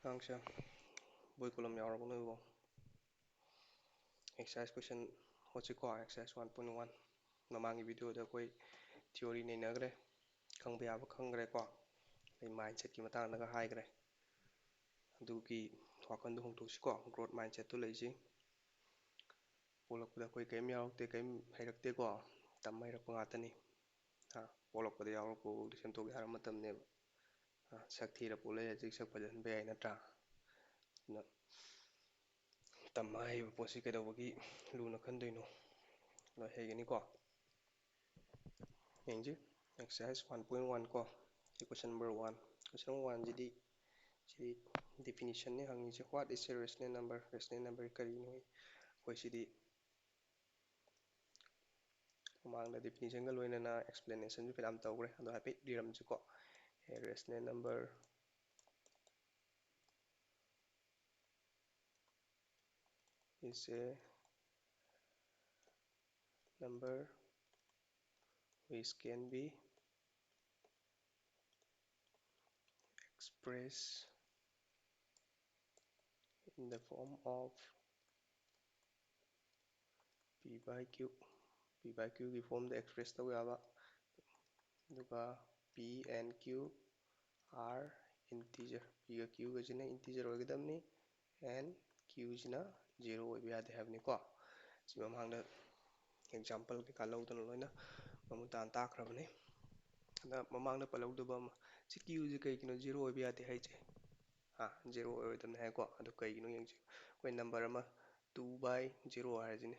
ꯉꯥꯡꯁꯦ ꯕꯣꯏ column ꯌꯥꯎꯔꯕ ꯅꯣꯏꯕꯣ exercise ꯀꯣꯏꯁꯟ ꯍꯣꯠꯁꯤꯀꯣ exercise 1.1 ꯃꯃꯥꯡꯒꯤ ꯚꯤꯗꯤꯑꯣꯗ ꯑꯩꯈꯣꯏ ꯊꯤꯑꯣꯔꯤ ꯅꯩꯅꯈ꯭ꯔꯦ ꯈꯪꯕ ꯌꯥꯕ ꯈꯪꯈ꯭ꯔꯦꯀꯣ ꯑꯩ ꯃꯥꯏꯟꯁꯦꯠꯀꯤ ꯃꯇꯥꯡꯗꯒ ꯍꯥꯏꯈ꯭ꯔꯦ ꯑꯗꯨꯒꯤ ꯋꯥꯈꯟꯗꯣ ꯍꯣꯡꯗꯣꯛꯁꯤꯀꯣ ꯒ꯭ꯔꯣꯠ ꯃꯥꯏꯟꯁꯦꯠꯇꯨ ꯂꯩꯁꯤ ꯄꯣꯛꯂꯛꯄꯗ ꯑꯩꯈꯣꯏ ꯀꯔꯤꯝ ꯌꯥꯎꯔꯛꯇꯦ ꯀꯔꯤꯝ ꯍꯩꯔꯛꯇꯦꯀꯣ ꯇꯝ ꯍꯩꯔꯛꯄ ꯉꯥꯛꯇꯅꯤ ꯄꯣꯛꯂꯛꯄꯗ ꯌꯥꯎꯔꯛꯄꯕꯨꯗꯤ ꯁꯦꯝꯗꯣꯛ ꯌꯥꯔ ꯃꯇꯝꯅꯦꯕ ꯁꯛ ꯊꯤꯔ ꯄꯣꯛꯂꯛꯑꯦ ꯍꯧꯖꯤꯛ ꯁꯛ ꯐꯖꯍꯟꯕ ꯌꯥꯏ ꯅꯠꯇ꯭ꯔꯥ ꯑꯗꯨꯅ ꯇꯝꯕ ꯍꯩꯕ ꯄꯣꯠꯁꯤ ꯀꯩꯗꯧꯕꯒꯤ ꯂꯨꯅ ꯈꯟꯗꯣꯏꯅꯣ ꯂꯣꯏ ꯍꯩꯒꯅꯤꯀꯣ ꯌꯦꯡꯁꯤ ꯑꯦꯛꯁꯔꯁꯥꯏꯁ 1.1 ꯀꯣ ꯁꯤ ꯀꯣꯏꯁꯟ number 1 question number 1 CD ꯗꯤꯐꯤꯅꯤꯁꯟꯅꯤ ꯍꯪꯉꯤꯁꯦ what is a rational number ꯀꯔꯤꯅꯣ ꯑꯩꯈꯣꯏ ꯁꯤꯗꯤ ꯃꯃꯥꯡꯗ ꯗꯤꯐꯤꯅꯤꯁꯟꯒ ꯂꯣꯏꯅꯅ ꯑꯦꯛꯁꯄ꯭ꯂꯦꯅꯦꯁꯟꯁꯨ ꯐꯅꯌꯥꯝ ꯇꯧꯈ꯭ꯔꯦ ꯑꯗꯣ ꯍꯥꯏꯐꯦꯠ ꯂꯤꯔꯝꯁꯤꯀꯣ A rational number is a number which can be expressed in the form of p by q ꯒꯤ ꯐꯣꯔꯝꯗ ꯑꯦꯛꯁꯄ꯭ꯔꯦꯁ ꯇꯧ ꯌꯥꯕ ꯑꯗꯨꯒ p and q are integer p ꯒ q ꯒꯁꯤꯅ integer ꯑꯣꯏꯒꯗꯕꯅꯤ and q ꯁꯤꯅ 0 ꯑꯣꯏꯕ ꯌꯥꯗꯦ ꯍꯥꯏꯕꯅꯤꯀꯣ ꯁꯤ ꯃꯃꯥꯡꯗ ꯑꯦꯛꯖꯥꯝꯄꯜ ꯀꯩꯀꯥ ꯂꯧꯗꯅ ꯂꯣꯏꯅ ꯃꯃꯨꯠ ꯇꯥꯅ ꯇꯥꯈ꯭ꯔꯕꯅꯤ ꯑꯗ ꯃꯃꯥꯡꯗ ꯄꯜꯍꯧꯗꯕ ꯑꯃ ꯁꯤ ꯀ꯭ꯌꯨꯁꯦ ꯀꯩꯒꯤꯅꯣ 0 ꯑꯣꯏꯕ ꯌꯥꯗꯦ ꯍꯥꯏꯁꯦ 0 ꯑꯣꯏꯔꯣꯏꯗꯕꯅꯤ ꯍꯥꯏꯀꯣ ꯑꯗꯨ ꯀꯩꯒꯤꯅꯣ ꯌꯦꯡꯁꯤ ꯑꯩꯈꯣꯏ ꯅꯝꯕꯔ ꯑꯃ 2/0 ꯍꯥꯏꯔꯁꯤꯅꯦ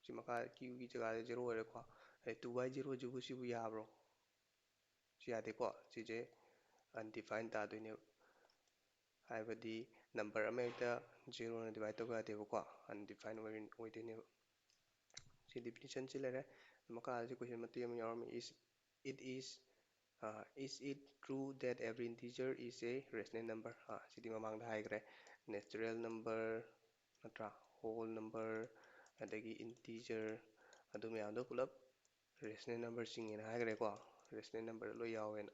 ꯁꯤ ꯃꯈꯥ ꯀ꯭ꯌꯨꯒꯤ ꯖꯒꯥꯗ 0 ꯑꯣꯏꯔꯦꯀꯣ 2/0 ꯁꯤꯕꯨ ꯁꯤꯕꯨ ꯌꯥꯕ꯭ꯔꯣ ꯁꯤ ꯌꯥꯗꯦꯀꯣ ꯁꯤꯁꯦ ꯑꯟꯗꯤꯐꯥꯏꯟ ꯇꯥꯗꯣꯏꯅꯦꯕ ꯍꯥꯏꯕꯗꯤ ꯅꯝꯕꯔ ꯑꯃ ꯍꯦꯛꯇ 0ꯅ ꯗꯤꯚꯥꯏꯠ ꯇꯧꯕ ꯌꯥꯗꯦꯕꯀꯣ ꯑꯟꯗꯤꯐꯥꯏꯟ ꯑꯣꯏꯗꯣꯏꯅꯦꯕ ꯁꯤ ꯗꯤꯐꯤꯅꯤꯁꯟꯁꯤ ꯂꯩꯔꯦ ꯃꯈꯥꯗꯁꯤ ꯀꯣꯏꯁꯟ ꯃꯇꯦꯛ ꯑꯃ ꯌꯥꯎꯔꯝꯃꯤ is it true that every integer is a rational number ꯁꯤꯗꯤ ꯃꯃꯥꯡꯗ ꯍꯥꯏꯈ꯭ರೆ ꯅꯦꯆꯔꯦꯜ ꯅꯝꯕꯔ ꯅꯠꯇ꯭ꯔꯥ ꯍꯣꯜ ꯅꯝꯕꯔ ꯑꯗꯒꯤ integer ꯑꯗꯨ ꯃꯌꯥꯝꯗꯣ ꯄꯨꯂꯞ ꯔꯦꯁꯅꯦꯜ ꯅꯝꯕꯔ ꯆꯤꯡꯉꯦꯅ ꯍꯥꯏꯈ꯭ꯔꯦꯀꯣ ꯔꯦꯁꯅꯦꯜ ꯅꯝꯕꯔ ꯂꯣꯏ ꯌꯥꯎꯋꯦꯅ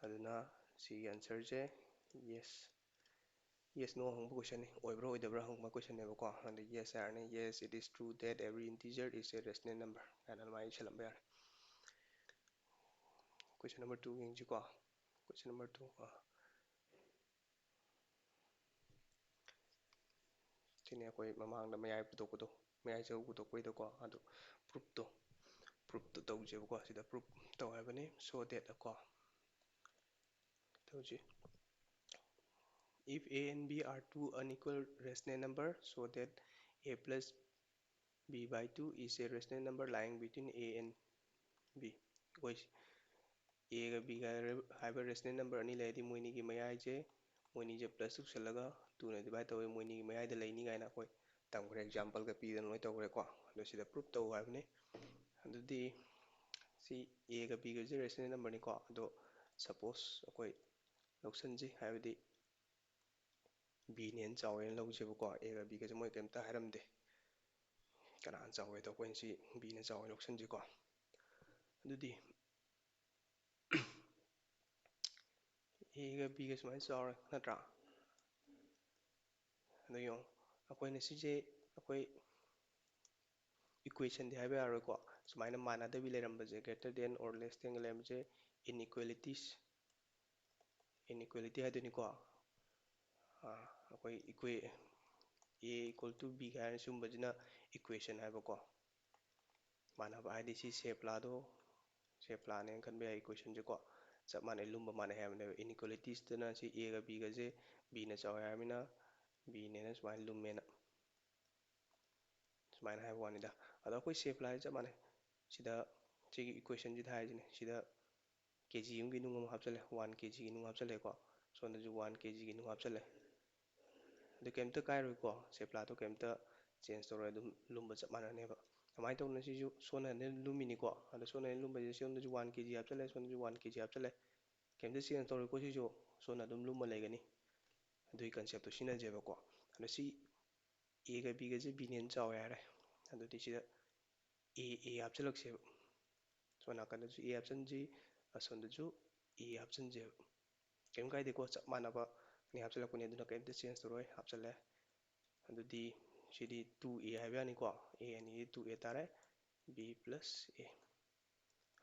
ꯑꯗꯨꯅ ꯁꯤꯒꯤ ꯑꯟꯁꯔꯁꯦ ꯌꯦꯁ ꯅꯣ ꯍꯪꯕ ꯀꯣꯏꯁꯟꯅꯤ ꯑꯣꯏꯕ꯭ꯔꯥ ꯑꯣꯏꯗꯕ꯭ꯔꯥ ꯍꯪꯕ ꯀꯣꯏꯁꯟꯅꯦꯕꯀꯣ ꯑꯗ ꯌꯦꯁ ꯍꯥꯏꯔꯅꯤ yes it is true that every integer is a rational number ꯀꯥꯏꯅ ꯑꯗꯨꯃꯥꯏꯅ ꯏꯁꯜꯂꯝꯕ ꯌꯥꯔꯦ ꯀꯣꯏꯁꯟ ꯅꯝꯕꯔ 2 ꯌꯦꯡꯁꯤꯀꯣ ꯀꯣꯏꯁꯟ ꯅꯝꯕꯔ 2 ꯁꯤꯅꯤ ꯑꯩꯈꯣꯏ ꯃꯃꯥꯡꯗ ꯃꯌꯥꯏ ꯄꯨꯊꯣꯛꯄꯗꯣ ꯃꯌꯥꯏ ꯆꯧ ꯄꯨꯊꯣꯛꯄꯩꯗꯀꯣ ꯑꯗꯨ ꯄ꯭ꯔꯨꯞꯇꯣ ꯇꯧꯁꯦꯕꯀꯣ ꯁꯤꯗ ꯄ꯭ꯔꯨꯞ ꯇꯧ ꯍꯥꯏꯕꯅꯤ ꯁꯣ ꯗꯦꯠ ꯀꯣ ꯇꯧꯁꯤ if a and b are two unequal rational number so that a plus b by 2 is a rational number lying between a and b ꯑꯩꯈꯣꯏ a ꯒ b ꯒ ꯍꯥꯏꯕ ꯔꯦꯁꯅꯦꯜ ꯅꯝꯕꯔ ꯑꯅꯤ ꯂꯩꯔꯗꯤ ꯃꯣꯏꯅꯤꯒꯤ ꯃꯌꯥꯏꯁꯦ ꯃꯣꯏꯅꯤꯁꯦ ꯄ꯭ꯂꯁ ꯇꯧꯁꯜꯂꯒ 2ꯅ ꯗꯤꯚꯥꯏꯠ ꯇꯧꯋꯦ ꯃꯣꯏꯅꯤꯒꯤ ꯃꯌꯥꯏꯗ ꯂꯩꯅꯤ ꯀꯥꯏꯅ ꯑꯩꯈꯣꯏ ꯇꯝꯈ꯭ꯔꯦ ꯑꯦꯛꯖꯥꯝꯄꯜꯒ ꯄꯤꯗꯅ ꯂꯣꯏ ꯇꯧꯈ꯭ꯔꯦꯀꯣ ꯑꯗꯣ ꯁꯤꯗ ꯄ꯭ꯔꯨꯞ ꯇꯧ ꯍꯥꯏꯕꯅꯤ ꯑꯗꯨꯗꯤ ꯁꯤ a ꯒ b ꯒꯁꯦ ꯔꯦꯁꯅꯦꯜ ꯅꯝꯕꯔꯅꯤꯀꯣ ꯑꯗꯣ ꯁꯄꯣꯁ ꯑꯩꯈꯣꯏ ꯂꯧꯁꯟꯁꯤ ꯍꯥꯏꯕꯗꯤ bꯅ ꯍꯦꯟꯅ ꯆꯥꯎꯋꯦꯅ ꯂꯧꯁꯦꯕꯀꯣ a ꯒ b ꯒꯁꯦ ꯃꯣꯏ ꯀꯩꯝꯇ ꯍꯥꯏꯔꯝꯗꯦ ꯀꯅꯥꯅ ꯆꯥꯎꯋꯦꯗꯣ ꯑꯩꯈꯣꯏꯅ ꯁꯤ bꯅ ꯆꯥꯎꯋꯦ ꯂꯧꯁꯟꯁꯤꯀꯣ ꯑꯗꯨꯗꯤ a ꯒ b ꯒ ꯁꯨꯃꯥꯏꯅ ꯆꯥꯎꯔꯦ ꯅꯠꯇ꯭ꯔꯥ ꯑꯗꯣ ꯌꯦꯡꯉꯣ ꯑꯩꯈꯣꯏꯅ ꯁꯤꯁꯦ ꯑꯩꯈꯣꯏ ꯏꯀ꯭ꯋꯦꯁꯟꯗꯤ ꯍꯥꯏꯕ ꯌꯥꯔꯣꯏꯀꯣ ꯁꯨꯃꯥꯏꯅ ꯃꯥꯟꯅꯗꯕꯤ ꯂꯩꯔꯝꯕꯁꯦ ꯒ꯭ꯔꯦꯇꯔ ꯗꯦꯟ ꯑꯣꯔ ꯂꯦꯁ ꯗꯦꯟꯒ ꯂꯩꯔꯝꯕꯁꯦ ꯏꯟꯏꯀ꯭ꯋꯦꯂꯤꯇꯤ ꯍꯥꯏꯗꯣꯏꯅꯤꯀꯣ ꯑꯩꯈꯣꯏ a equal to b ꯍꯥꯏꯅ ꯁꯨꯝꯕꯁꯤꯅ ꯏꯀ꯭ꯋꯦꯁꯟ ꯍꯥꯏꯕꯀꯣ ꯃꯥꯟꯅꯕ ꯍꯥꯏꯗꯤ ꯁꯤ ꯁꯦꯞꯂꯥꯅꯦꯅ ꯈꯟꯕ ꯌꯥꯏ ꯏꯀ꯭ꯋꯦꯁꯟꯁꯦꯀꯣ ꯆꯞ ꯃꯥꯟꯅꯩ ꯂꯨꯝꯕ ꯃꯥꯟꯅꯩ ꯍꯥꯏꯕꯅꯦꯕ ꯏꯟꯏꯀ꯭ꯋꯦꯂꯤꯇꯤꯁꯇꯅ ꯁꯤ a ꯒ b ꯒꯁꯦ bꯅ ꯆꯥꯎꯋꯦ ꯍꯥꯏꯔꯕꯅꯤꯅ bꯅꯦꯅ ꯁꯨꯃꯥꯏꯅ ꯂꯨꯝꯃꯦꯅ ꯁꯨꯃꯥꯏꯅ ꯍꯥꯏꯕ ꯋꯥꯅꯤꯗ ꯑꯗꯣ ꯑꯩꯈꯣꯏ ꯁꯦꯞꯂꯥꯁꯦ ꯆꯞ ꯃꯥꯟꯅꯩ ꯁꯤꯗ ꯁꯤꯒꯤ ꯏꯀ꯭ꯋꯦꯁꯟꯁꯤꯗ ꯍꯥꯏꯔꯤꯁꯤꯅꯦ ꯁꯤꯗ kg ꯑꯃꯒꯤ ꯅꯨꯡ ꯑꯃ ꯍꯥꯞꯆꯜꯂꯦ 1 kg ꯒꯤ ꯅꯨꯡ ꯍꯥꯞꯆꯜꯂꯦꯀꯣ ꯁꯣꯝꯗꯁꯨ 1 kg ꯒꯤ ꯅꯨꯡ ꯍꯥꯞꯆꯜꯂꯦ ꯑꯗꯨ ꯀꯩꯝꯇ ꯀꯥꯏꯔꯣꯏꯀꯣ ꯁꯦꯞꯂꯥꯗꯣ ꯀꯩꯝꯇ ꯆꯦꯟꯖ ꯇꯧꯔꯣꯏ ꯑꯗꯨꯝ ꯂꯨꯝꯕ ꯆꯞ ꯃꯥꯟꯅꯅꯦꯕ ꯑꯗꯨꯃꯥꯏꯅ ꯇꯧꯗꯅ ꯁꯤꯁꯨ ꯁꯣꯝꯅ ꯂꯨꯝꯃꯤꯅꯤꯀꯣ ꯑꯗꯣ ꯁꯣꯝꯅ ꯂꯨꯝꯕꯁꯦ ꯁꯣꯝꯗꯁꯨ 1 kg ꯍꯥꯞꯆꯜꯂꯦ ꯁꯣꯝꯗꯁꯨ 1 kg ꯍꯥꯞꯆꯜꯂꯦ ꯀꯩꯝꯇ ꯆꯦꯟꯖ ꯇꯧꯔꯣꯏꯀꯣ ꯁꯤꯁꯨ ꯁꯣꯝꯅ ꯑꯗꯨꯝ ꯂꯨꯝꯃ ꯂꯩꯒꯅꯤ ꯑꯗꯨꯒꯤ ꯀꯟꯁꯦꯞꯇꯣ ꯁꯤꯟꯅꯖꯦꯕꯀꯣ ꯑꯗꯣ ꯁꯤ a ꯒ b ꯒꯁꯦ bꯅ ꯍꯦꯟꯅ ꯆꯥꯎꯋꯦ ꯍꯥꯏꯔꯦ ꯑꯗꯨꯗꯤ ꯁꯤꯗ A ꯍꯥꯞꯆꯤꯜꯂꯛꯁꯦꯕ ꯁꯣꯝ ꯅꯥꯀꯟꯗꯁꯨ A ꯍꯥꯞꯆꯤꯟꯁꯤ ꯑꯁꯣꯝꯗꯁꯨ A ꯍꯥꯞꯆꯤꯟꯁꯦꯕ ꯀꯩꯝ ꯀꯥꯏꯗꯦꯀꯣ ꯆꯞ ꯃꯥꯟꯅꯕ ꯑꯅꯤ ꯍꯥꯞꯆꯤꯜꯂꯛꯄꯅꯤ ꯑꯗꯨꯅ ꯀꯩꯝꯇ ꯆꯦꯟꯖ ꯇꯧꯔꯣꯏ ꯍꯥꯞꯆꯤꯜꯂꯦ ꯑꯗꯨꯗꯤ ꯁꯤꯗꯤ 2A ꯍꯥꯏꯕ ꯌꯥꯅꯤꯀꯣ A ꯑꯅꯤꯗꯤ 2A ꯇꯥꯔꯦ B + A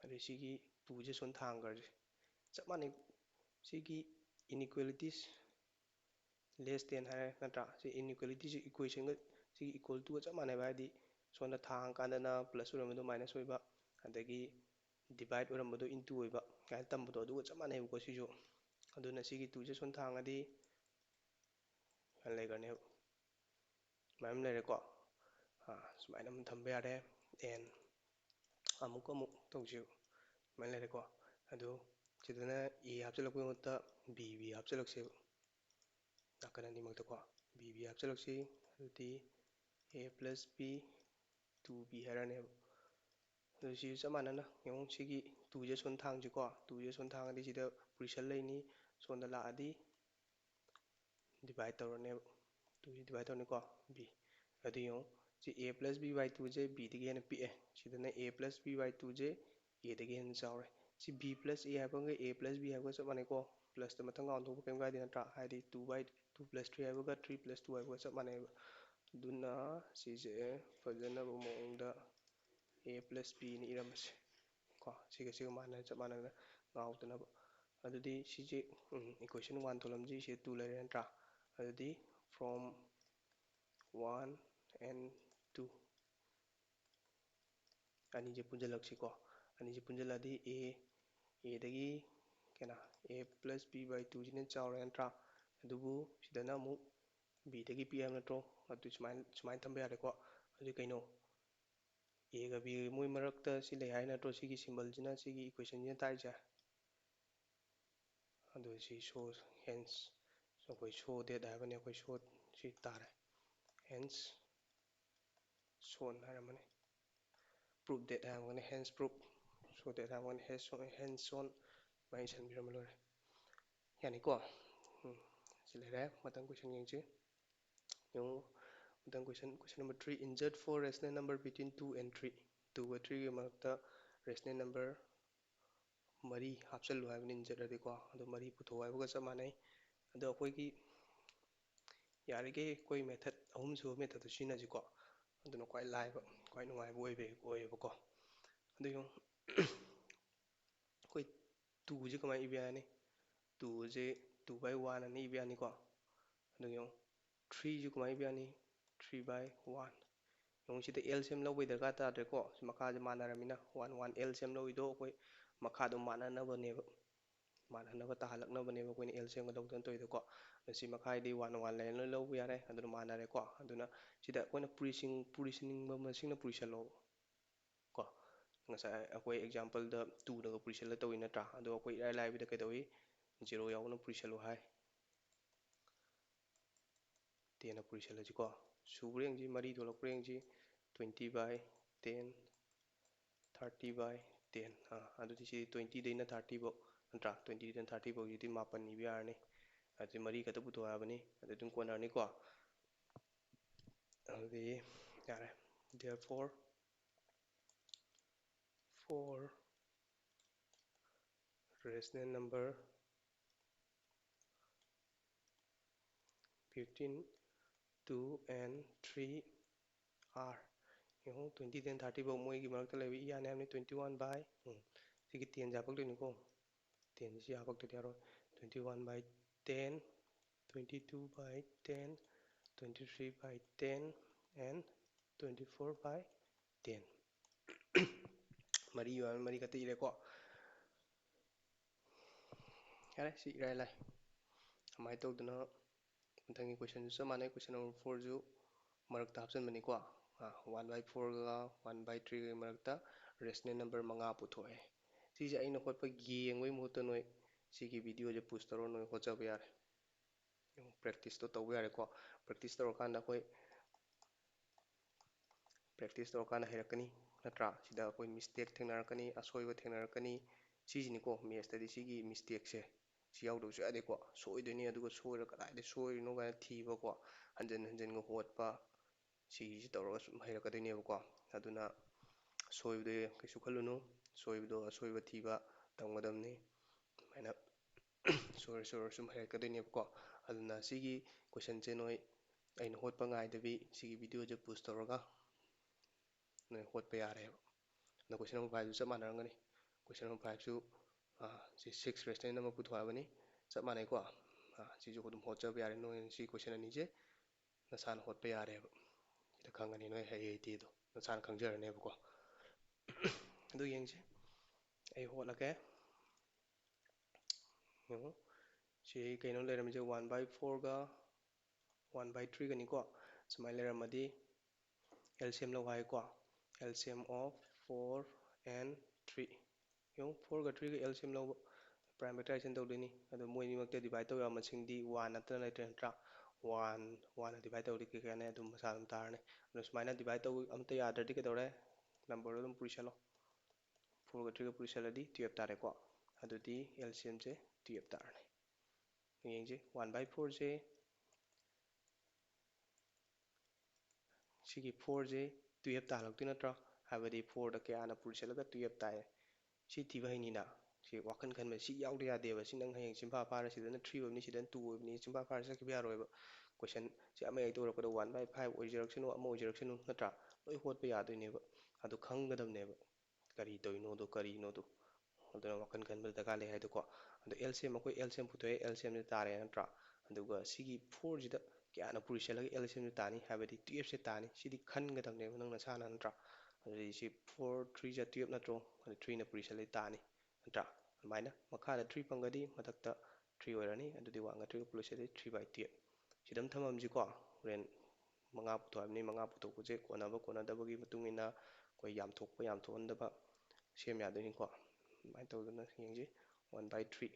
ꯑꯗꯩ ꯁꯤꯒꯤ 2ꯁꯦ ꯁꯣꯝ ꯊꯥꯡꯈ꯭ꯔꯁꯦ ꯆꯞ ꯃꯥꯟꯅꯩ ꯁꯤꯒꯤ inequalities less than ꯍꯥꯏꯔꯦ ꯅꯠꯇ꯭ꯔꯥ ꯁꯤ inequalities equationꯒ ꯁꯤꯒꯤ equal to ꯆꯞ ꯃꯥꯟꯅꯩꯕ ꯍꯥꯏꯗꯤ ꯁꯣꯝꯗ ꯊꯥꯡꯀꯥꯟꯗꯅ +, ꯑꯣꯏꯔꯝꯕꯗꯣ - ꯑꯣꯏꯕ ꯑꯗꯒꯤ ꯗꯤꯚꯥꯏꯠ ꯑꯣꯏꯔꯝꯕꯗꯣ ꯏꯟꯇꯨ ꯑꯣꯏꯕ ꯀꯥꯏꯅ ꯇꯝꯕꯗꯣ ꯑꯗꯨꯒ ꯆꯞ ꯃꯥꯟꯅꯩꯕꯀꯣ ꯁꯤꯁꯨ ꯑꯗꯨꯅ ꯁꯤꯒꯤ 2ꯁꯦ ꯁꯣꯝ ꯊꯥꯡꯉꯗꯤ ꯂꯩꯈ꯭ꯔꯅꯦꯕ ꯁꯨꯃꯥꯏꯅ ꯂꯩꯔꯦꯀꯣ ꯁꯨꯃꯥꯏꯅ ꯑꯃ ꯊꯝꯕ ꯌꯥꯔꯦ ꯑꯦꯟ ꯑꯃꯨꯛ ꯇꯧꯁꯦꯕ ꯁꯨꯃꯥꯏꯅ ꯂꯩꯔꯦꯀꯣ ꯑꯗꯨ ꯁꯤꯗꯅ A ꯍꯥꯞꯆꯤꯜꯂꯛꯄꯒꯤ ꯃꯍꯨꯠꯇ B ꯍꯥꯞꯆꯤꯜꯂꯛꯁꯦꯕ ꯅꯥꯀꯟ ꯑꯅꯤꯃꯛꯇꯀꯣ B ꯍꯥꯞꯆꯤꯜꯂꯛꯁꯤ ꯑꯗꯨꯗꯤ A + B 2B ꯍꯥꯏꯔꯅꯦꯕ ꯑꯗꯨ ꯁꯤꯁꯨ ꯆꯞ ꯃꯥꯟꯅꯅ ꯌꯦꯡꯉꯨ ꯁꯤꯒꯤ 2ꯁꯦ ꯁꯣꯝ ꯊꯥꯡꯁꯤꯀꯣ 2ꯁꯦ ꯁꯣꯝ ꯊꯥꯡꯉꯗꯤ ꯁꯤꯗ ꯄꯣꯖꯤꯁꯟ ꯂꯩꯅꯤ ꯁꯣꯝꯗ ꯂꯥꯛꯑꯗꯤ ꯗꯤꯚꯥꯏꯠ ꯇꯧꯔꯅꯦꯕ 2ꯁꯤ ꯗꯤꯚꯥꯏꯠ ꯇꯧꯔꯅꯤꯀꯣ B ꯑꯗꯨ ꯌꯦꯡꯉꯨ ꯁꯤ A+B/2ꯁꯦ B ꯗꯒꯤ ꯍꯦꯟꯅ ꯄꯤꯛꯑꯦ ꯁꯤꯗꯅ A+B/2ꯁꯦ A ꯗꯒꯤ ꯍꯦꯟꯅ ꯆꯥꯎꯔꯦ ꯁꯤ B + A ꯍꯥꯏꯕꯒ A+B ꯍꯥꯏꯕꯒ ꯆꯞ ꯃꯥꯟꯅꯩꯀꯣ ꯄ꯭ꯂꯁꯇ ꯃꯊꯪ ꯀꯥꯎꯟꯊꯣꯛꯄ ꯀꯩꯝ ꯀꯥꯏꯗꯦ ꯅꯠꯇ꯭ꯔꯥ ꯍꯥꯏꯗꯤ 2 + 3 ꯍꯥꯏꯕꯒ 3 + 2 ꯍꯥꯏꯕꯒ ꯆꯞ ꯃꯥꯟꯅꯩꯕ ꯑꯗꯨꯅ ꯁꯤꯁꯦ ꯐꯖꯅꯕ ꯃꯑꯣꯡꯗ A + B ꯅ ꯏꯔꯝꯃꯁꯦ ꯀꯣ ꯁꯤꯒ ꯆꯞ ꯃꯥꯟꯅꯅ ꯉꯥꯎꯗꯅꯕ ꯑꯗꯨꯗꯤ ꯁꯤꯁꯦ equation 1 ꯊꯣꯛꯂꯝꯁꯤ ꯁꯤ 2 ꯂꯩꯔꯦ ꯅꯠꯇ꯭ꯔꯥ ꯑꯗꯨꯗꯤ from 1 and 2 ꯑꯅꯤꯁꯦ ꯄꯨꯟꯁꯤꯜꯂꯛꯁꯤꯀꯣ ꯑꯅꯤꯁꯦ ꯄꯨꯟꯁꯤꯜꯂꯛꯑꯗꯤ Aꯗꯒꯤ A + B/2 ꯁꯤꯅ ꯆꯥꯎꯔꯦ ꯅꯠꯇ꯭ꯔꯥ ꯑꯗꯨꯕꯨ ꯁꯤꯗꯅ ꯑꯃꯨꯛ B ꯗꯒꯤ ꯄꯤ ꯍꯥꯏꯕ ꯅꯠꯇ꯭ꯔꯣ ꯑꯗꯨ ꯁꯨꯃꯥꯏꯅ ꯊꯝꯕ ꯌꯥꯔꯦꯀꯣ ꯑꯗꯨ ꯀꯩꯅꯣ Aꯒ B ꯃꯣꯏ ꯃꯔꯛꯇ ꯁꯤ ꯂꯩ ꯍꯥꯏ ꯅꯠꯇ꯭ꯔꯣ ꯁꯤꯒꯤ ꯁꯤꯝꯕꯜꯁꯤꯅ ꯁꯤꯒꯤ ꯏꯀ꯭ꯋꯦꯁꯟꯁꯤꯅ ꯇꯥꯛꯏꯁꯦ ꯑꯗꯨ ꯁꯤ ꯍꯦꯟꯁ ꯑꯩꯈꯣꯏ ꯁꯣ ꯗꯦꯠ ꯍꯥꯏꯕꯅꯤ ꯑꯩꯈꯣꯏ ꯁꯤ ꯇꯥꯔꯦ ꯍꯦꯟꯁ ꯁꯣꯟ ꯍꯥꯏꯔꯝꯃꯅꯤ ꯄ꯭ꯔꯨꯞ ꯗꯦꯠ ꯍꯥꯏꯔꯝꯒꯅꯤ ꯍꯦꯟꯁ ꯄ꯭ꯔꯨꯞ ꯁꯣ ꯗꯦꯠ ꯍꯥꯏꯔꯝꯒꯅꯤ ꯍꯦꯟꯁ ꯁꯣꯟ ꯃꯥꯏ ꯏꯁꯟꯕꯤꯔꯝꯃ ꯂꯣꯏꯔꯦ ꯌꯥꯅꯤꯀꯣ ꯁꯤ ꯂꯩꯔꯦ ꯃꯊꯪ ꯀꯣꯏꯁꯟ ꯌꯦꯡꯁꯤ ꯌꯦꯡꯉꯨ ꯃꯊꯪ question number 3 insert 4 rational number between 2 and 3 2ꯒ 3ꯒꯤ ꯃꯔꯛꯇ rational number ꯃꯔꯤ ꯍꯥꯞꯆꯤꯜꯂꯨ ꯍꯥꯏꯕꯅꯤ ꯏꯟꯖꯔꯗꯤꯀꯣ ꯑꯗꯣ ꯃꯔꯤ ꯄꯨꯊꯣꯛ ꯍꯥꯏꯕꯒ ꯆꯞ ꯃꯥꯟꯅꯩ ꯑꯗꯣ ꯑꯩꯈꯣꯏꯒꯤ ꯌꯥꯔꯤꯈꯩ ꯑꯩꯈꯣꯏ ꯃꯦꯊꯠ ꯑꯍꯨꯝꯁꯨꯕ ꯃꯦꯊꯠꯇꯣ ꯁꯤꯖꯤꯟꯅꯁꯤꯀꯣ ꯑꯗꯨꯅ ꯈ꯭ꯋꯥꯏ ꯂꯥꯏꯕ ꯈ꯭ꯋꯥꯏ ꯅꯨꯡꯉꯥꯏꯕ ꯑꯣꯏꯌꯦꯕꯀꯣ ꯑꯗꯨ ꯑꯩꯈꯣই 2ꯁꯦ ꯀꯃꯥꯏꯅ ꯏꯕ ꯌꯥꯅꯤ 2ꯁꯦ 2/1 ꯑꯅ ꯏꯕ ꯌꯥꯅꯤꯀꯣ ꯑꯗꯨ ꯌꯦꯡꯉꯨ 3ꯁꯦ ꯀꯃꯥꯏꯅ ꯏꯕ ꯌꯥꯅꯤ 3/1 ꯌꯦꯡꯉꯨ ꯁꯤꯗ LCM ꯂꯧꯕꯩ ꯗꯔꯀꯥꯔ ꯇꯥꯗ꯭ꯔꯦꯀꯣ ꯁꯤ ꯃꯈꯥꯁꯦ ꯃꯥꯟꯅꯔꯝꯃꯤꯅ 1 LCM ꯂꯧꯏꯗꯣ ꯑꯩꯈꯣꯏ ꯃꯈꯥꯗꯣ ꯃꯥꯟꯅꯅꯕꯅꯦꯕ ꯃꯥꯟꯅꯅꯕ ꯇꯥꯍꯜꯂꯛꯅꯕꯅꯦꯕ ꯑꯩꯈꯣꯏꯅ LCMꯒ ꯂꯧꯗꯅ ꯇꯧꯔꯤꯗꯣꯀꯣ ꯁꯤ ꯃꯈꯥꯏꯗꯤ 1 ꯂꯩꯔ ꯂꯣꯏ ꯂꯧꯕ ꯌꯥꯔꯦ ꯑꯗꯨꯅ ꯃꯥꯟꯅꯔꯦꯀꯣ ꯑꯗꯨꯅ ꯁꯤꯗ ꯑꯩꯈꯣꯏꯅ ꯄꯨꯔꯤꯁꯤꯟꯅꯤꯡꯕ ꯃꯁꯤꯡꯅ ꯄꯨꯔꯤꯁꯜꯂꯣ ꯀꯣ ꯉꯁꯥꯏ ꯑꯩꯈꯣꯏ ꯑꯦꯛꯖꯥꯝꯄꯜꯗ 2ꯅꯒ ꯄꯨꯔꯤꯁꯜꯂ ꯇꯧꯏ ꯅꯠꯇ꯭ꯔꯥ ꯑꯗꯣ ꯑꯩꯈꯣꯏ ꯏꯔꯥꯏ ꯂꯥꯏꯕꯗ ꯀꯩꯗꯧꯏ 0 ꯌꯥꯎꯕꯅ ꯄꯨꯔꯤꯁꯜꯂꯨ ꯍꯥꯏ 10ꯅ ꯄꯨꯔꯤꯁꯜꯂꯁꯤꯀꯣ ꯁꯨꯕ꯭ꯔꯥ ꯌꯦꯡꯁꯤ ꯃꯔꯤ ꯊꯣꯛꯂꯛꯄ꯭ꯔꯥ ꯌꯦꯡꯁꯤ 20/10 30/10 ꯑꯗꯨꯗꯤ ꯁꯤ 20ꯗꯩꯅ 30 ꯐꯥꯎ ꯅꯠꯇ꯭ꯔꯥ 20ꯗꯩꯅ 30 ꯐꯥꯎꯁꯤꯗꯤ 9 ꯏꯕ ꯌꯥꯔꯅꯤ ꯑꯗꯨꯗꯤ ꯃꯔꯤ ꯈꯛꯇ ꯄꯨꯊꯣꯛ ꯍꯥꯏꯕꯅꯤ ꯑꯗꯨ ꯑꯗꯨꯝ ꯀꯣꯟꯅꯔꯅꯤꯀꯣ ꯑꯗꯨꯗꯤ ꯌꯥꯔꯦ therefore 4 rational number between 2 and 3 are ꯌꯦꯡꯉꯨ 20ꯗꯩꯅ 30 ꯐꯥꯎ ꯃꯣꯏꯒꯤ ꯃꯔꯛꯇ ꯂꯩꯕ ꯌꯥꯅꯤ ꯍꯥꯏꯕꯅꯤ 21/, ꯁꯤꯒꯤ 10ꯁꯦ ꯍꯥꯞꯄꯛꯇꯣꯏꯅꯤꯀꯣ 10ꯁꯤ ꯍꯥꯞꯄꯛꯇ꯭ꯔꯗꯤ ꯌꯥꯔꯣꯏ 21/10 22/10 23/10 and 24/10 ꯃꯔꯤ ꯑꯣꯏꯕ ꯃꯔꯤ ꯈꯛꯇ ꯏꯔꯦꯀꯣ ꯌꯥꯔꯦ ꯁꯤ ꯏꯔꯥꯏ ꯂꯥꯏ ꯑꯗꯨꯃꯥꯏꯅ ꯇꯧꯗꯅ ꯃꯊꯪꯒꯤ ꯀꯣꯏꯁꯟꯁꯨ ꯆꯞ ꯃꯥꯟꯅꯩ ꯀꯣꯏꯁꯟ ꯅꯝꯕꯔ 4ꯁꯨ ꯃꯔꯛꯇ ꯍꯥꯞꯆꯤꯟꯕꯅꯤꯀꯣ 1/4ꯒ 1/3ꯒꯤ ꯃꯔꯛꯇ ꯔꯦꯁꯅꯦꯜ ꯅꯝꯕꯔ 5 ꯄꯨꯊꯣꯛꯑꯦ ꯁꯤꯁꯦ ꯑꯩꯅ ꯍꯣꯠꯄ ꯌꯦꯡꯕꯒꯤ ꯃꯍꯨꯠꯇ ꯅꯣꯏ ꯁꯤꯒꯤ ꯚꯤꯗꯤꯑꯣꯁꯦ ꯄꯨꯁ ꯇꯧꯔ ꯅꯣꯏ ꯍꯣꯠꯆꯕ ꯌꯥꯔꯦ ꯄ꯭ꯔꯦꯛꯇꯤꯁꯇꯣ ꯇꯧꯕ ꯌꯥꯔꯦꯀꯣ ꯄ꯭ꯔꯦꯛꯇꯤꯁ ꯇꯧꯔꯀꯥꯟꯗ ꯑꯩꯈꯣꯏ ꯄ꯭ꯔꯦꯛꯇꯤꯁ ꯇꯧꯔꯀꯥꯟꯗ ꯍꯩꯔꯛꯀꯅꯤ ꯅꯠꯇ꯭ꯔꯥ ꯁꯤꯗ ꯑꯩꯈꯣꯏ ꯃꯤꯁꯇꯦꯛ ꯊꯦꯡꯅꯔꯛꯀꯅꯤ ꯑꯁꯣꯏꯕ ꯊꯦꯡꯅꯔꯛꯀꯅꯤ ꯁꯤꯁꯤꯅꯤꯀꯣ ꯃꯦꯠꯁꯇꯗꯤ ꯁꯤꯒꯤ ꯃꯤꯁꯇꯦꯛꯁꯦ ꯁꯤ ꯌꯥꯎꯗꯕꯁꯨ ꯌꯥꯗꯦꯀꯣ ꯁꯣꯏꯗꯣꯏꯅꯤ ꯑꯗꯨꯒ ꯁꯣꯏꯔ ꯀꯗꯥꯏꯗ ꯁꯣꯏꯔꯤꯅꯣ ꯀꯥꯏꯅ ꯊꯤꯕꯀꯣ ꯍꯟꯖꯤꯟ ꯍꯟꯖꯤꯟꯒ ꯍꯣꯠꯄ ꯁꯤꯒꯤꯁꯤ ꯇꯧꯔꯒ ꯁꯨꯝ ꯍꯩꯔꯛꯀꯗꯣꯏꯅꯦꯕꯀꯣ ꯑꯗꯨꯅ ꯁꯣꯏꯕꯗꯣ ꯀꯩꯁꯨ ꯈꯜꯂꯨꯅꯨ ꯁꯣꯏꯕꯗꯣ ꯑꯁꯣꯏꯕ ꯊꯤꯕ ꯇꯝꯒꯗꯕꯅꯤ ꯑꯗꯨꯃꯥꯏꯅ ꯁꯣꯏꯔ ꯁꯣꯏꯔ ꯁꯨꯝ ꯍꯩꯔꯛꯀꯗꯣꯏꯅꯦꯕꯀꯣ ꯑꯗꯨꯅ ꯁꯤꯒꯤ ꯀꯣꯏꯁꯟꯁꯦ ꯅꯣꯏ ꯑꯩꯅ ꯍꯣꯠꯄ ꯉꯥꯏꯗꯕꯤ ꯁꯤꯒꯤ ꯚꯤꯗꯤꯑꯣꯁꯦ ꯄꯨꯁ ꯇꯧꯔꯒ ꯅꯣꯏ ꯍꯣꯠꯄ ꯌꯥꯔꯦꯕ ꯑꯗꯣ ꯀꯣꯏꯁꯟ ꯅꯝꯕꯔ 5ꯁꯨ ꯆꯞ ꯃꯥꯟꯅꯔꯝꯒꯅꯤ ꯀꯣꯏꯁꯟ ꯅꯝꯕꯔ 5ꯁꯨ ꯁꯤ 6 ꯔꯦꯁꯇꯦꯟ ꯑꯃ ꯄꯨꯊꯣꯛꯑꯕꯅꯤ ꯆꯞ ꯃꯥꯟꯅꯩꯀꯣ ꯁꯤꯁꯨ ꯑꯗꯨꯝ ꯍꯣꯠꯆꯕ ꯌꯥꯔꯦ ꯅꯣꯏ ꯁꯤ ꯀꯣꯏꯁꯟ ꯑꯅꯤꯁꯦ ꯅꯁꯥꯅ ꯍꯣꯠꯄ ꯌꯥꯔꯦꯕ ꯁꯤꯗ ꯈꯪꯒꯅꯤ ꯅꯣꯏ ꯍꯩ ꯍꯩꯇꯦꯗꯣ ꯅꯁꯥꯅ ꯈꯪꯖꯔꯅꯦꯕꯀꯣ ꯑꯗꯨ ꯌꯦꯡꯁꯤ ꯑꯩ ꯍꯣꯠꯂꯒꯦ ꯌꯦꯡꯉꯨ ꯁꯤ ꯀꯩꯅꯣ ꯂꯩꯔꯝꯃꯤꯁꯦ 1/4ꯒ 1/3ꯒꯅꯤꯀꯣ ꯁꯨꯃꯥꯏꯅ ꯂꯩꯔꯝꯃꯗꯤ LCM ꯂꯧ ꯍꯥꯏꯀꯣ LCM of 4 and 3 ꯌꯦꯡꯉꯨ 4ꯒ 3ꯒ LCM ꯂꯧꯕ ꯄ꯭ꯔꯥꯏꯝ ꯐꯦꯛꯇराꯏꯖꯦꯁꯟ ꯇꯧꯗꯣꯏꯅꯤ ꯑꯗꯣ ꯃꯣꯏꯅꯤꯃꯛꯇ ꯗꯤꯚꯥꯏꯠ ꯇꯧꯕ ꯌꯥꯕ ꯃꯁꯤꯡꯗꯤ 1 ꯅꯠꯇꯅ ꯂꯩꯇ꯭ꯔꯦ ꯅꯠꯇ꯭ꯔꯥ 1ꯅ ꯗꯤꯚꯥꯏꯠ ꯇꯧꯔꯗꯤ ꯀꯩ ꯑꯗꯨꯝ ꯃꯁꯥ ꯑꯗꯨꯝ ꯇꯥꯔꯅꯤ ꯑꯗꯣ ꯁꯨꯃꯥꯏꯅ ꯗꯤꯚꯥꯏꯠ ꯇꯧꯕ ꯑꯝꯇ ꯌꯥꯗ꯭ꯔꯗꯤ ꯀꯩꯗꯧꯔꯦ ꯅꯝꯕꯔꯗꯣ ꯑꯗꯨꯝ ꯄꯨꯁꯜꯂꯣ 4ꯒ 3ꯒ ꯄꯨꯁꯜꯂꯗꯤ 12 ꯇꯥꯔꯦꯀꯣ ꯑꯗꯨꯗꯤ LCMꯁꯦ 12 ꯇꯥꯔꯅꯤ ꯌꯦꯡꯁꯤ 1/4ꯁꯦ ꯁꯤꯒꯤ 4ꯁꯦ 12 ꯇꯥꯍꯜꯂꯛꯇꯣꯏ ꯅꯠꯇ꯭ꯔꯥ ꯍꯥꯏꯕꯗꯤ 4ꯗ ꯀꯌꯥꯅ ꯄꯨꯁꯜꯂꯒ 12 ꯇꯥꯏꯌꯦ ꯁꯤ ꯊꯤꯕ ꯍꯩꯅꯤꯅ ꯁꯤ ꯋꯥꯈꯜ ꯈꯟꯕ ꯁꯤ ꯌꯥꯎꯗ ꯌꯥꯗꯦꯕ ꯁꯤ ꯅꯪ ꯍꯌꯦꯡ ꯆꯤꯟꯐꯥ ꯐꯥꯔ ꯁꯤꯗꯅ 3 ꯑꯣꯏꯕꯅꯤ ꯁꯤꯗꯅ 2 ꯑꯣꯏꯕꯅꯤ ꯆꯤꯟꯐꯥ ꯐꯥꯔ ꯆꯠꯈꯤꯕ ꯌꯥꯔꯣꯏꯕ ꯀꯣꯏꯁꯟ ꯁꯤ ꯑꯃ ꯍꯦꯛꯇ ꯑꯣꯏꯔꯛꯄꯗ 1/5 ꯑꯣꯏꯖꯔꯛꯁꯅꯨ ꯑꯃ ꯑꯣꯏꯖꯔꯛꯁꯅꯨ ꯅꯠꯇ꯭ꯔꯥ ꯂꯣꯏ ꯍꯣꯠꯄ ꯌꯥꯗꯣꯏꯅꯦꯕ ꯑꯗꯨ ꯈꯪꯒꯗꯕꯅꯦꯕ ꯀꯔꯤ ꯇꯧꯔꯤꯅꯣꯗꯣ ꯀꯔꯤꯅꯣꯗꯣ ꯑꯗꯨꯅ ꯋꯥꯈꯜ ꯈꯟꯕ ꯗꯔꯀꯥꯔ ꯂꯩ ꯍꯥꯏꯗꯣꯀꯣ ꯑꯗꯣ LCM ꯑꯩꯈꯣꯏ LCM ꯄꯨꯊꯣꯛꯑꯦ LCMꯁꯦ ꯇꯥꯔꯦ ꯅꯠꯇ꯭ꯔꯥ ꯑꯗꯨꯒ ꯁꯤꯒꯤ 4ꯁꯤꯗ ꯀꯌꯥꯅ ꯄꯨꯁꯜꯂꯒ LCMꯁꯦ ꯇꯥꯅꯤ ꯍꯥꯏꯕꯗꯤ 12ꯁꯦ ꯇꯥꯅꯤ ꯁꯤꯗꯤ ꯈꯟꯒꯗꯕꯅꯦꯕ ꯅꯪ ꯅꯁꯥꯅ ꯅꯠꯇ꯭ꯔꯥ ꯑꯗꯨꯗꯤ ꯁꯤ 4 3ꯁꯦ 12 ꯅꯠꯇ꯭ꯔꯣ ꯑꯗꯨ 3ꯅ ꯄꯨꯁꯜꯂꯗꯤ ꯇꯥꯅꯤ ꯅꯠꯇ꯭ꯔꯥ ꯑꯗꯨꯃꯥꯏꯅ ꯃꯈꯥꯗ 3 ꯐꯪꯒꯗꯤ ꯃꯊꯛꯇ 3 ꯑꯣꯏꯔꯅꯤ ꯑꯗꯨꯗꯤ 1ꯒ 3ꯒ ꯄꯨꯁꯜꯂꯗꯤ 3/12 ꯁꯤꯗ ꯑꯃ ꯊꯝꯃꯝꯁꯤꯀꯣ ꯍꯣꯔꯦꯟ 5 ꯄꯨꯊꯣꯛꯑꯕꯅꯤ 5 ꯄꯨꯊꯣꯛꯄꯁꯦ ꯀꯣꯟꯅꯕ ꯀꯣꯟꯅꯗꯕꯒꯤ ꯃꯇꯨꯡ ꯏꯟꯅ ꯑꯩꯈꯣꯏ ꯌꯥꯝꯊꯣꯛꯄ ꯌꯥꯝꯊꯣꯛꯍꯟꯗꯕ ꯁꯦꯝ ꯌꯥꯗꯣꯏꯅꯤꯀꯣ ꯑꯗꯨꯃꯥꯏꯅ ꯇꯧꯗꯅ ꯌꯦꯡꯁꯤ 1/3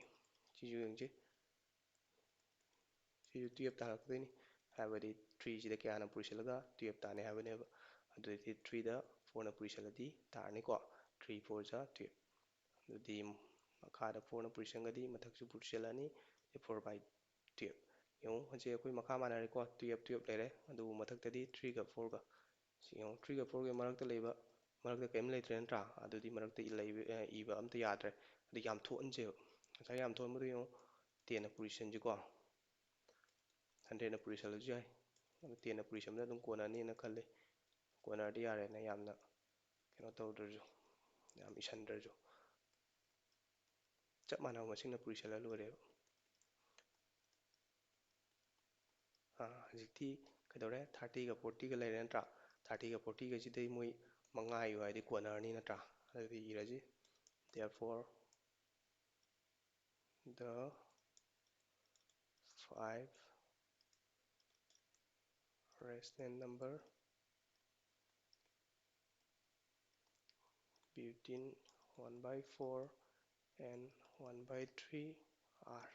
ꯁꯤꯁꯨ ꯌꯦꯡꯁꯤ ꯁꯤꯁꯨ 12 ꯇꯥꯔꯛꯇꯣꯏꯅꯤ ꯍꯥꯏꯕꯗꯤ 3ꯁꯤꯗ ꯀꯌꯥꯅ ꯄꯨꯁꯜꯂꯒ 12 ꯇꯥꯅꯤ ꯍꯥꯏꯕꯅꯦꯕ ꯑꯗꯨꯗꯤ 3ꯗ 4ꯅ ꯄꯨꯁꯜꯂꯗꯤ ꯇꯥꯔꯅꯤꯀꯣ 3 4 12 ꯑꯗꯨꯗꯤ ꯃꯈꯥꯗ 4ꯅ ꯄꯨꯁꯜꯂꯒꯗꯤ ꯃꯊꯛꯁꯨ ꯄꯨꯁꯜꯂꯅꯤ 4/12 ꯌꯦꯡꯉꯨ ꯍꯧꯖꯤꯛ ꯑꯩꯈꯣꯏ ꯃꯈꯥ ꯃꯥꯟꯅꯔꯦꯀꯣ 12 ꯂꯩꯔꯦ ꯑꯗꯨꯕꯨ ꯃꯊꯛꯇꯗꯤ 3ꯒ 4ꯒ ꯁꯤ ꯌꯦꯡꯉꯨ 3ꯒ 4ꯒ ꯃꯔꯛꯇ ꯂꯩꯕ ꯃꯔꯛꯇ ꯀꯔꯤꯝ ꯂꯩꯇ꯭ꯔꯦ ꯅꯠꯇ꯭ꯔꯥ ꯑꯗꯨꯗꯤ ꯃꯔꯛꯇ ꯏꯕ ꯑꯝꯇ ꯌꯥꯗ꯭ꯔꯦ ꯑꯗꯨ ꯌꯥꯝꯊꯣꯛꯍꯟꯁꯦꯕ ꯉꯁꯥꯏ ꯌꯥꯝꯊꯣꯛꯍꯟꯕꯗꯣ ꯌꯦꯡꯉꯨ 10ꯅ ꯄꯨꯁꯟꯁꯤꯀꯣ 100ꯅ ꯄꯨꯁꯜꯂꯁꯨ ꯌꯥꯏ ꯑꯗꯨ 10ꯅ ꯄꯨꯁꯟꯕꯗ ꯑꯗꯨꯝ ꯀꯣꯟꯅꯅꯤꯅ ꯈꯜꯂꯤ ꯀꯣꯟꯅꯔꯗꯤ ꯌꯥꯔꯦꯅ ꯌꯥꯝꯅ ꯀꯩꯅꯣ ꯇꯧꯗ꯭ꯔꯁꯨ ꯌꯥꯝ ꯏꯁꯟꯗ꯭ꯔꯁꯨ ꯆꯞ ꯃꯥꯟꯅꯕ ꯃꯁꯤꯡꯅ ꯄꯨꯁꯜꯂ ꯂꯣꯏꯔꯦꯕ ꯍꯧꯖꯤꯛꯇꯤ ꯀꯩꯗꯧꯔꯦ 30ꯒ 40ꯒ ꯂꯩꯔꯦ ꯅꯠꯇ꯭ꯔꯥ 30ꯒ 40ꯒꯁꯤꯗꯩ ꯃꯣꯏ 5 ꯏꯌꯨ ꯍꯥꯏꯗꯤ ꯀꯣꯟꯅꯔꯅꯤ ꯅꯠꯇ꯭ꯔꯥ ꯑꯗꯨꯗꯤ ꯏꯔꯁꯤ therefore the 5 rational number between 1/4 and 1/3 are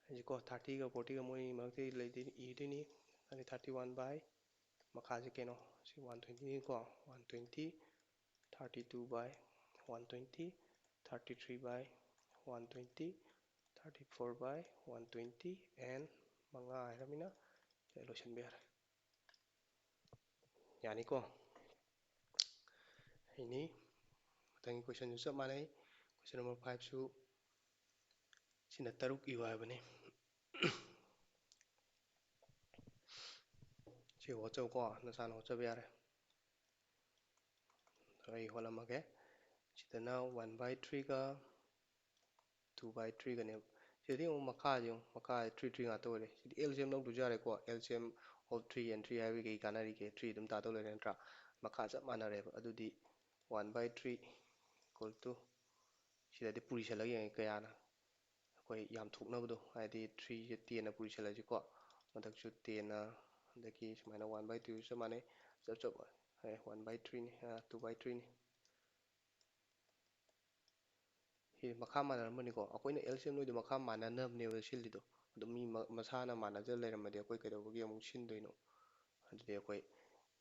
ꯍꯧꯖꯤꯛꯀꯣ 30ꯒ 40ꯒ ꯃꯣꯏ ꯃꯔꯛꯇ ꯏꯗꯣꯏꯅꯤ ꯑꯗꯩ 31 ꯕꯥꯏ ꯃꯈꯥꯁꯦ ꯀꯩꯅꯣ ꯁꯤ 120ꯅꯤꯀꯣ 120 32 ꯕꯥꯏ 120 33 ꯕꯥꯏ 120 34 ꯕꯥꯏ 120 and 5 ꯍꯥꯏꯔꯃꯤꯅ ꯁꯤꯗ ꯂꯣꯏꯁꯤꯟꯕ ꯌꯥꯔꯦ ꯌꯥꯅꯤꯀꯣ ꯍꯩꯅꯤ ꯃꯊꯪꯒꯤ ꯀꯣꯏꯁꯟꯁꯨ ꯆꯞ ꯃꯥꯟꯅꯩ ꯀꯣꯏꯁꯟ ꯅꯝꯕꯔ 5ꯁꯨ ꯁꯤꯅ 3 ꯏꯌꯨ ꯍꯥꯏꯕꯅꯤ ꯁꯤ ꯍꯣꯠꯆꯧꯀꯣ ꯅꯁꯥꯅ ꯍꯣꯠꯆꯕ ꯌꯥꯔꯦ ꯑꯩ ꯍꯣꯠꯂꯝꯃꯒꯦ ꯁꯤꯗꯅ 1/3ꯒ 2/3ꯒꯅꯦꯕ ꯁꯤꯗꯗꯤ ꯑꯃꯨꯛ ꯃꯈꯥꯁꯦ ꯑꯃꯨꯛ ꯃꯈꯥ 3 3 ꯉꯥꯛꯇ ꯑꯣꯏꯔꯦ ꯁꯤꯗꯤ LCM ꯂꯧꯗ꯭ꯔꯁꯨ ꯌꯥꯔꯦꯀꯣ LCM of 3 and 3 ꯍꯥꯏꯕꯒꯤ ꯀꯩ ꯀꯥꯟꯅꯔꯤꯒꯦ 3 ꯑꯗꯨꯝ ꯇꯥꯗꯧ ꯂꯩꯔꯦ ꯅꯠꯇ꯭ꯔꯥ ꯃꯈꯥ ꯆꯞ ꯃꯥꯟꯅꯔꯦꯕ ꯑꯗꯨꯗꯤ 1/3 equal to ꯁꯤꯗꯗꯤ ꯄꯨꯁꯜꯂꯒ ꯌꯦꯡꯉꯦ ꯀꯌꯥꯅ ꯑꯩꯈꯣই ꯌꯥꯝꯊꯣꯛꯅꯕꯗꯣ ꯍꯥꯏꯗꯤ 3ꯁꯦ 10ꯅ ꯄꯨꯁꯜꯂꯁꯤꯀꯣ ꯃꯊꯛꯁꯨ 10ꯅ ꯑꯗꯒꯤ ꯁꯨꯃꯥꯏꯅ 1/2 ꯆꯞ ꯃꯥꯟꯅꯩ ꯆꯞ 1/3ꯅꯤ 2/3ꯅꯤ ꯁꯤ ꯃꯈꯥ ꯃꯥꯟꯅꯔꯝꯕꯅꯤꯀꯣ ꯑꯩꯈꯣꯏꯅ LCM ꯂꯣꯏꯗꯣ ꯃꯈꯥ ꯃꯥꯟꯅꯅꯕꯅꯦꯕ ꯁꯤꯜꯂꯤꯗꯣ ꯑꯗꯨꯝ ꯃꯤ ꯃꯁꯥꯅ ꯃꯥꯟꯅꯖ ꯂꯩꯔꯝꯃꯗꯤ ꯑꯩꯈꯣꯏ ꯀꯩꯗꯧꯕꯒꯤ ꯑꯃꯨꯛ ꯁꯤꯟꯗꯣꯏꯅꯣ ꯑꯗꯨꯗꯤ ꯑꯩꯈꯣꯏ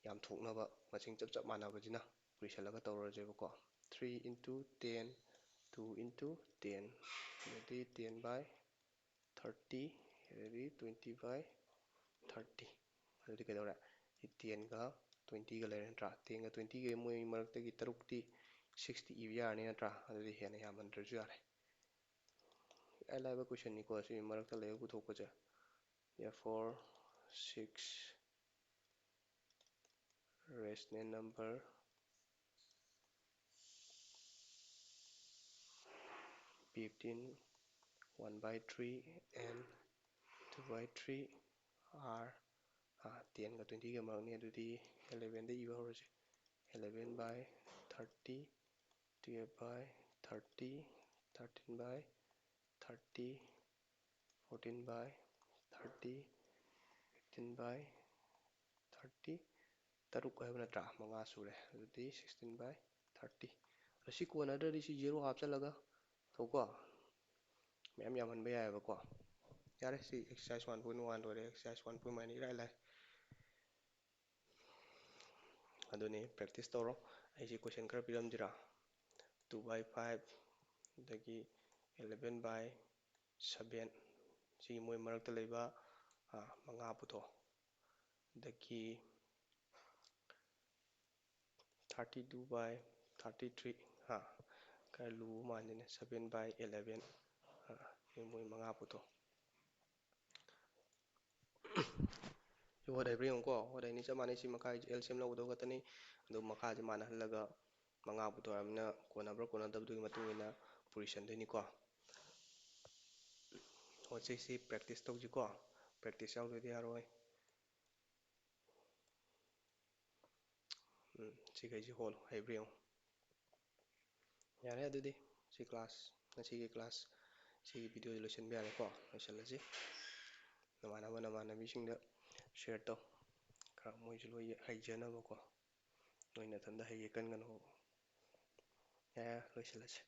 ꯌꯥꯝꯊꯣꯛꯅꯕ ꯃꯁꯤꯡ ꯆꯞ ꯃꯥꯟꯅꯕꯁꯤꯅ ꯄꯨꯁꯜꯂꯒ ꯇꯧꯔꯁꯦꯕꯀꯣ 3 × 10 2 × 10 ꯑꯗꯨꯗꯤ 10/30 ꯑꯗꯨꯗꯤ 20/30 ꯑꯗꯨꯗꯤ ꯀꯩꯗꯧꯔꯦ 10ꯒ 20ꯒ ꯂꯩꯔꯦ ꯅꯠꯇ꯭ꯔꯥ 10ꯒ 20ꯒ ꯃꯣꯏ ꯃꯔꯛꯇꯒꯤ ꯇꯔꯨꯛꯇꯤ 6ꯇꯤ ꯏꯕ ꯌꯥꯔꯅꯤ ꯅꯠꯇ꯭ꯔꯥ ꯑꯗꯨꯗꯤ ꯍꯦꯟꯅ ꯌꯥꯝꯃꯟꯗ꯭ꯔꯁꯨ ꯌꯥꯔꯦ ꯏꯂꯥꯏ ꯂꯥꯏꯕ ꯀꯣꯏꯁꯟꯅꯤꯀꯣ ꯁꯤ ꯃꯔꯛꯇ ꯂꯩꯕ ꯄꯨꯊꯣꯛꯄꯁꯦ therefore 6 rational number 15 1 by 3 and 2 by 3 are 10ꯒ 20ꯒ ꯃꯔꯛꯅꯤ ꯑꯗꯨꯗꯤ 11ꯗ 이바ꯍꯧꯔꯁꯤ 11 by 30 12 by 30 13 by 30 14 by 30 15 by 30 ꯇꯔꯨꯛ ꯍꯥꯏꯕ ꯅꯠꯇ꯭ꯔꯥ ꯃꯉꯥ ꯁꯨꯔꯦ ꯑꯗꯨꯗꯤ 16 by 30 ꯑꯗꯣ ꯁꯤ ꯀꯣꯟꯅꯗ꯭ꯔꯗꯤ ꯁꯤ 0 ꯍꯥꯞꯆꯜꯂꯒ ꯇꯧꯀꯣ ꯃꯌꯥꯝ ꯌꯥꯝꯍꯟꯕ ꯌꯥꯏꯑꯕꯀꯣ ꯌꯥꯔꯦ ꯁꯤ ꯑꯦꯛꯁꯔꯁꯥꯏꯁ 1.1 ꯂꯣꯏꯔꯦ ꯑꯦꯛꯁꯔꯁꯥꯏꯁ 1.9 ꯏꯔꯥꯏ ꯂꯥꯏ ꯑꯗꯨꯅꯤ ꯄ꯭ꯔꯦꯛꯇꯤꯁ ꯇꯧꯔꯣ ꯑꯩꯁꯤ ꯀꯣꯏꯁꯟ ꯈꯔ ꯄꯤꯔꯝꯁꯤꯔꯥ 2 by 5 ꯑꯗꯒꯤ 11 by 7 ꯁꯤꯒꯤ ꯃꯣꯏ ꯃꯔꯛꯇ ꯂꯩꯕ ꯃꯉꯥ ꯄꯨꯊꯣꯛ ꯑꯗꯒꯤ 32 by 33 ꯈꯔ ꯂꯨꯕ ꯃꯥꯟꯅꯤꯅꯦ 7 by 11 ꯃꯣꯏ ꯃꯉꯥ ꯄꯨꯊꯣꯛ ꯍꯣꯠ ꯍꯩꯕ꯭ꯔꯥ ꯌꯦꯡꯉꯨꯀꯣ ꯍꯣꯠ ꯍꯩꯅꯤ ꯆꯞ ꯃꯥꯟꯅꯩ ꯁꯤ ꯃꯈꯥ LCM ꯂꯧꯒꯗꯧ ꯈꯛꯇꯅꯤ ꯑꯗꯨ ꯃꯈꯥꯁꯦ ꯃꯥꯟꯅꯍꯜꯂꯒ ꯃꯉꯥ ꯄꯨꯊꯣꯛꯑꯕꯅꯤꯅ ꯀꯣꯟꯅꯕ꯭ꯔꯥ ꯀꯣꯟꯅꯗꯕꯗꯨꯒꯤ ꯃꯇꯨꯡ ꯏꯟꯅ ꯄꯨꯔꯤꯁꯟꯗꯣꯏꯅꯤꯀꯣ ꯍꯣꯠꯁꯦ ꯁꯤ ꯄ꯭ꯔꯦꯛꯇꯤꯁ ꯇꯧꯁꯤꯀꯣ ꯄ꯭ꯔꯦꯛꯇꯤꯁ ꯌꯥꯎꯗ꯭ꯔꯗꯤ ꯌꯥꯔꯣꯏ ꯁꯤꯈꯩꯁꯤ ꯍꯣꯠ ꯍꯩꯕ꯭ꯔꯥ ꯌꯦꯡꯉꯨ ꯌꯥꯔꯦ ꯑꯗꯨꯗꯤ ꯁꯤ ꯀ꯭ꯂꯥꯁ ꯉꯁꯤꯒꯤ ꯀ꯭ꯂꯥꯁ ꯁꯤꯒꯤ ꯚꯤꯗꯤꯑꯣꯁꯤ ꯂꯣꯏꯁꯤꯟꯕ ꯌꯥꯔꯦꯀꯣ ꯂꯣꯏꯁꯤꯜꯂꯁꯤ ꯅꯃꯥꯟꯅꯕ ꯅꯃꯥꯟꯅꯕꯤꯁꯤꯡꯗ ꯁꯤꯌꯔ ꯇꯧ ꯈꯔ ꯃꯣꯏꯁꯨ ꯂꯣꯏ ꯍꯩꯖꯅꯕꯀꯣ ꯅꯣꯏ ꯅꯊꯟꯗ ꯍꯩꯒꯦ ꯀꯟꯒꯅꯨ ꯌꯥꯔꯦ ꯂꯣꯏꯁꯤꯜꯂꯁꯤ